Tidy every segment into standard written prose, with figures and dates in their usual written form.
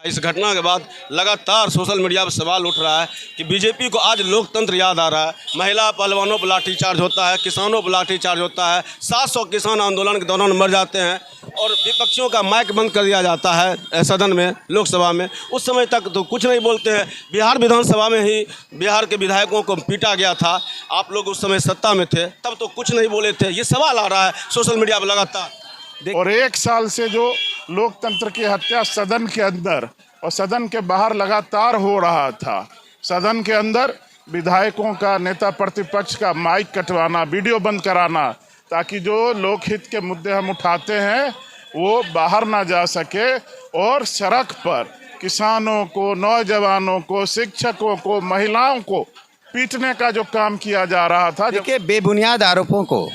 इस घटना के बाद लगातार सोशल मीडिया पर सवाल उठ रहा है कि बीजेपी को आज लोकतंत्र याद आ रहा है। महिला पहलवानों पर लाठीचार्ज होता है, किसानों पर लाठीचार्ज होता है, 700 किसान आंदोलन के दौरान मर जाते हैं और विपक्षियों का माइक बंद कर दिया जाता है सदन में, लोकसभा में। उस समय तक तो कुछ नहीं बोलते हैं। बिहार विधानसभा में ही बिहार के विधायकों को पीटा गया था, आप लोग उस समय सत्ता में थे, तब तो कुछ नहीं बोले थे। ये सवाल आ रहा है सोशल मीडिया पर लगातार। और एक साल से जो लोकतंत्र की हत्या सदन के अंदर और सदन के बाहर लगातार हो रहा था, सदन के अंदर विधायकों का, नेता प्रतिपक्ष का माइक कटवाना, वीडियो बंद कराना, ताकि जो लोकहित के मुद्दे हम उठाते हैं वो बाहर ना जा सके, और सड़क पर किसानों को, नौजवानों को, शिक्षकों को, महिलाओं को पीटने का जो काम किया जा रहा था। देखिए, बेबुनियाद आरोपों को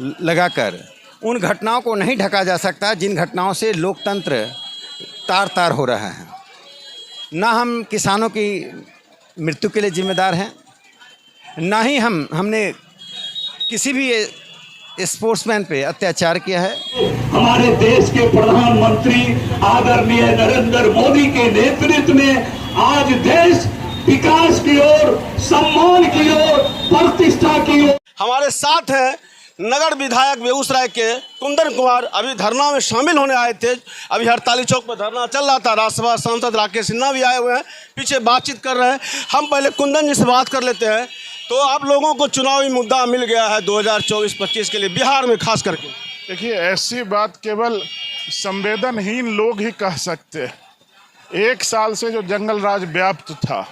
लगाकर उन घटनाओं को नहीं ढका जा सकता जिन घटनाओं से लोकतंत्र तार तार हो रहा है। ना हम किसानों की मृत्यु के लिए जिम्मेदार हैं, ना ही हमने किसी भी स्पोर्ट्समैन पे अत्याचार किया है। हमारे देश के प्रधानमंत्री आदरणीय नरेंद्र मोदी के नेतृत्व में आज देश विकास की ओर, सम्मान की ओर, प्रतिष्ठा की ओर। हमारे साथ हैं नगर विधायक बेगूसराय के कुंदन कुमार, अभी धरना में शामिल होने आए थे। अभी हड़ताली चौक पर धरना चल रहा था। राज्यसभा सांसद राकेश सिन्हा भी आए हुए हैं, पीछे बातचीत कर रहे हैं। हम पहले कुंदन जी से बात कर लेते हैं। तो आप लोगों को चुनावी मुद्दा मिल गया है 2024-25 के लिए बिहार में खास करके। देखिए, ऐसी बात केवल संवेदनहीन लोग ही कह सकते हैं। एक साल से जो जंगल राज व्याप्त था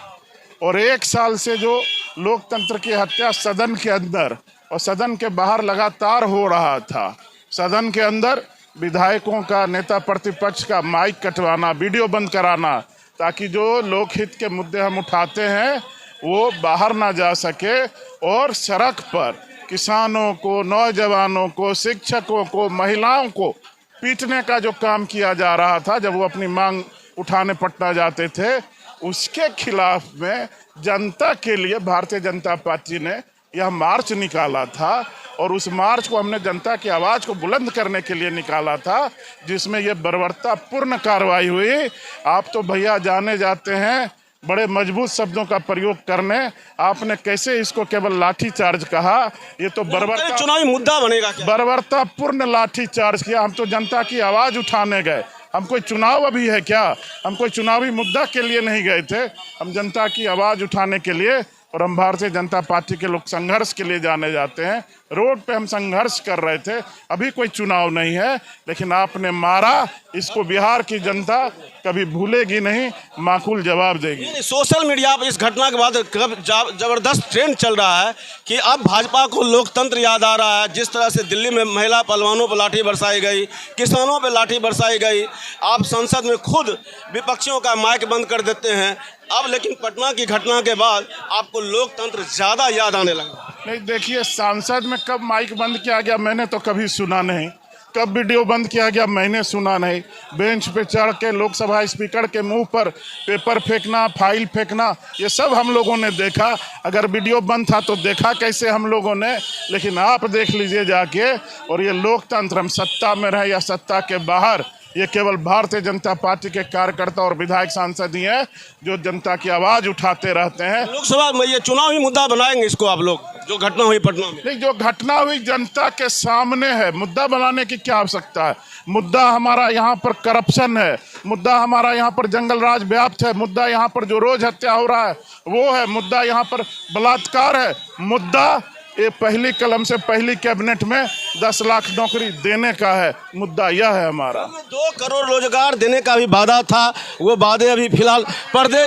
और एक साल से जो लोकतंत्र की हत्या सदन के अंदर और सदन के बाहर लगातार हो रहा था, सदन के अंदर विधायकों का, नेता प्रतिपक्ष का माइक कटवाना, वीडियो बंद कराना, ताकि जो लोकहित के मुद्दे हम उठाते हैं वो बाहर ना जा सके, और सड़क पर किसानों को, नौजवानों को, शिक्षकों को, महिलाओं को पीटने का जो काम किया जा रहा था जब वो अपनी मांग उठाने पटना जाते थे, उसके खिलाफ में जनता के लिए भारतीय जनता पार्टी ने यह मार्च निकाला था। और उस मार्च को हमने जनता की आवाज़ को बुलंद करने के लिए निकाला था, जिसमें यह बर्बरतापूर्ण कार्रवाई हुई। आप तो भैया जाने जाते हैं बड़े मजबूत शब्दों का प्रयोग करने, आपने कैसे इसको केवल लाठी चार्ज कहा। ये तो बर्बरता, चुनावी मुद्दा बनेगा क्या? बर्बरतापूर्ण लाठी चार्ज किया। हम तो जनता की आवाज़ उठाने गए। हम कोई चुनाव अभी है क्या? हम कोई चुनावी मुद्दा के लिए नहीं गए थे, हम जनता की आवाज़ उठाने के लिए। और हम भारतीय जनता पार्टी के लोग संघर्ष के लिए जाने जाते हैं। रोड पे हम संघर्ष कर रहे थे। अभी कोई चुनाव नहीं है, लेकिन आपने मारा, इसको बिहार की जनता कभी भूलेगी नहीं, माकूल जवाब देगी। सोशल मीडिया पर इस घटना के बाद जबरदस्त ट्रेंड चल रहा है कि अब भाजपा को लोकतंत्र याद आ रहा है। जिस तरह से दिल्ली में महिला पहलवानों पर लाठी बरसाई गई, किसानों पर लाठी बरसाई गई, आप संसद में खुद विपक्षियों का माइक बंद कर देते हैं। अब लेकिन पटना की घटना के बाद आपको लोकतंत्र ज़्यादा याद आने लगा। नहीं, देखिए, सांसद में कब माइक बंद किया गया मैंने तो कभी सुना नहीं, कब वीडियो बंद किया गया मैंने सुना नहीं। बेंच पे चढ़ के लोकसभा स्पीकर के मुंह पर पेपर फेंकना, फाइल फेंकना, ये सब हम लोगों ने देखा। अगर वीडियो बंद था तो देखा कैसे हम लोगों ने, लेकिन आप देख लीजिए जाके। और ये लोकतंत्र, हम सत्ता में रहे या सत्ता के बाहर, ये केवल भारतीय जनता पार्टी के कार्यकर्ता और विधायक सांसद ही हैं जो जनता की आवाज़ उठाते रहते हैं। लोकसभा में ये चुनावी मुद्दा बनाएंगे इसको आप लोग, जो घटना हुई पटना में? नहीं, जो घटना हुई जनता के सामने है, मुद्दा बनाने की क्या आवश्यकता है? मुद्दा हमारा यहाँ पर करप्शन है, मुद्दा हमारा यहाँ पर जंगल राज व्याप्त है, मुद्दा यहाँ पर जो रोज हत्या हो रहा है वो है, मुद्दा यहाँ पर बलात्कार है, मुद्दा ये पहली कलम से पहली कैबिनेट में 10 लाख नौकरी देने का है। मुद्दा यह है हमारा। 2 करोड़ रोजगार देने का भी वादा था, वो वादे अभी फिलहाल पर्दे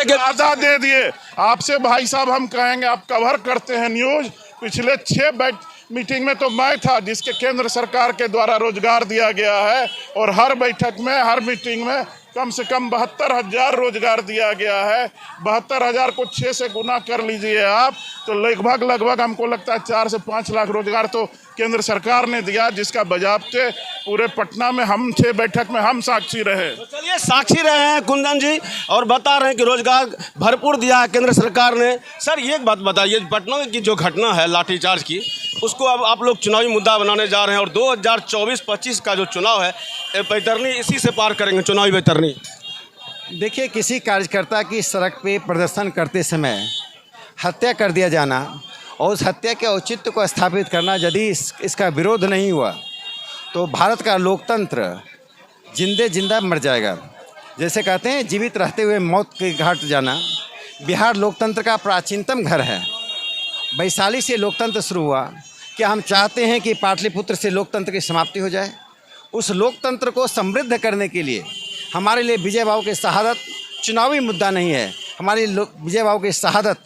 के वादा दे दिए। आपसे भाई साहब हम कहेंगे, आप कवर करते हैं न्यूज, पिछले 6 मीटिंग में तो मैं था जिसके केंद्र सरकार के द्वारा रोजगार दिया गया है, और हर बैठक में, हर मीटिंग में कम से कम 72,000 रोजगार दिया गया है। 72,000 को 6 से गुना कर लीजिए आप, तो लगभग हमको लगता है 4 से 5 लाख रोजगार तो केंद्र सरकार ने दिया, जिसका बजाबते पूरे पटना में हम 6 बैठक में हम साक्षी रहे। तो चलिए, साक्षी रहे हैं कुंदन जी, और बता रहे हैं कि रोजगार भरपूर दिया है केंद्र सरकार ने। सर, ये एक बात बताइए, पटना की जो घटना है लाठीचार्ज की, उसको अब आप लोग चुनावी मुद्दा बनाने जा रहे हैं और 2024-25 का जो चुनाव है बैतरनी इसी से पार करेंगे, चुनावी बैतरनी। देखिए, किसी कार्यकर्ता की सड़क पे प्रदर्शन करते समय हत्या कर दिया जाना और उस हत्या के औचित्य को स्थापित करना, यदि इसका विरोध नहीं हुआ तो भारत का लोकतंत्र जिंदे जिंदा मर जाएगा। जैसे कहते हैं, जीवित रहते हुए मौत के घाट जाना। बिहार लोकतंत्र का प्राचीनतम घर है। वैशाली से लोकतंत्र शुरू हुआ। क्या हम चाहते हैं कि पाटलिपुत्र से लोकतंत्र की समाप्ति हो जाए? उस लोकतंत्र को समृद्ध करने के लिए हमारे लिए विजय बाबू की शहादत चुनावी मुद्दा नहीं है। हमारे विजय बाबू की शहादत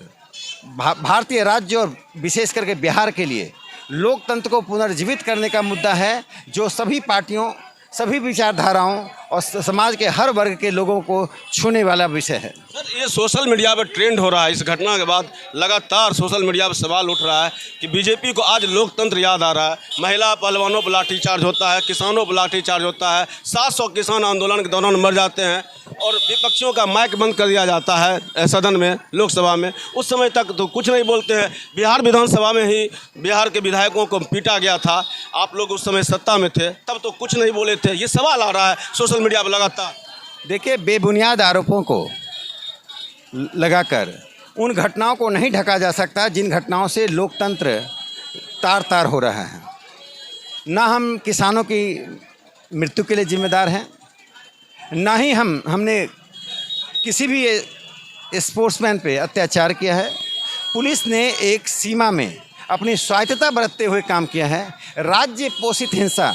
भारतीय राज्य और विशेष करके बिहार के लिए लोकतंत्र को पुनर्जीवित करने का मुद्दा है, जो सभी पार्टियों, सभी विचारधाराओं और समाज के हर वर्ग के लोगों को छूने वाला विषय है। सर, ये सोशल मीडिया पर ट्रेंड हो रहा है। इस घटना के बाद लगातार सोशल मीडिया पर सवाल उठ रहा है कि बीजेपी को आज लोकतंत्र याद आ रहा है। महिला पहलवानों पर लाठीचार्ज होता है, किसानों पर लाठीचार्ज होता है, 700 किसान आंदोलन के दौरान मर जाते हैं और विपक्षियों का माइक बंद कर दिया जाता है सदन में, लोकसभा में। उस समय तक तो कुछ नहीं बोलते हैं। बिहार विधानसभा में ही बिहार के विधायकों को पीटा गया था। आप लोग उस समय सत्ता में थे, तब तो कुछ नहीं बोले थे। ये सवाल आ रहा है सोशल मीडिया पर लगातार। देखिए, बेबुनियाद आरोपों को लगाकर उन घटनाओं को नहीं ढका जा सकता जिन घटनाओं से लोकतंत्र तार तार हो रहा है। ना हम किसानों की मृत्यु के लिए जिम्मेदार हैं, ना ही हमने किसी भी स्पोर्ट्समैन पे अत्याचार किया है। पुलिस ने एक सीमा में अपनी स्वायत्तता बरतते हुए काम किया है। राज्य पोषित हिंसा,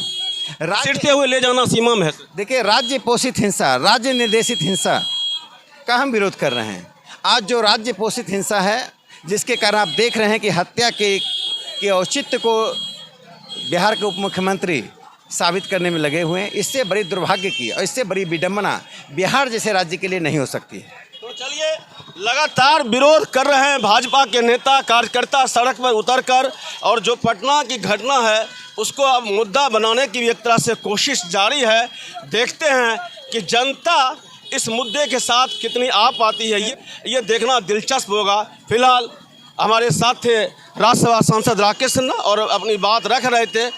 चिढ़ते हुए ले जाना सीमा में है। देखिए, राज्य पोषित हिंसा, राज्य निर्देशित हिंसा का हम विरोध कर रहे हैं। आज जो राज्य पोषित हिंसा है, जिसके कारण आप देख रहे हैं कि हत्या के औचित्य को बिहार के उप मुख्यमंत्री साबित करने में लगे हुए हैं, इससे बड़ी दुर्भाग्य की और इससे बड़ी विडंबना बिहार जैसे राज्य के लिए नहीं हो सकती है। तो चलिए, लगातार विरोध कर रहे हैं भाजपा के नेता कार्यकर्ता सड़क पर उतरकर, और जो पटना की घटना है उसको अब मुद्दा बनाने की भी एक तरह से कोशिश जारी है। देखते हैं कि जनता इस मुद्दे के साथ कितनी आ पाती है, ये देखना दिलचस्प होगा। फिलहाल हमारे साथ थे राज्यसभा सांसद राकेश सिन्हा और अपनी बात रख रहे थे।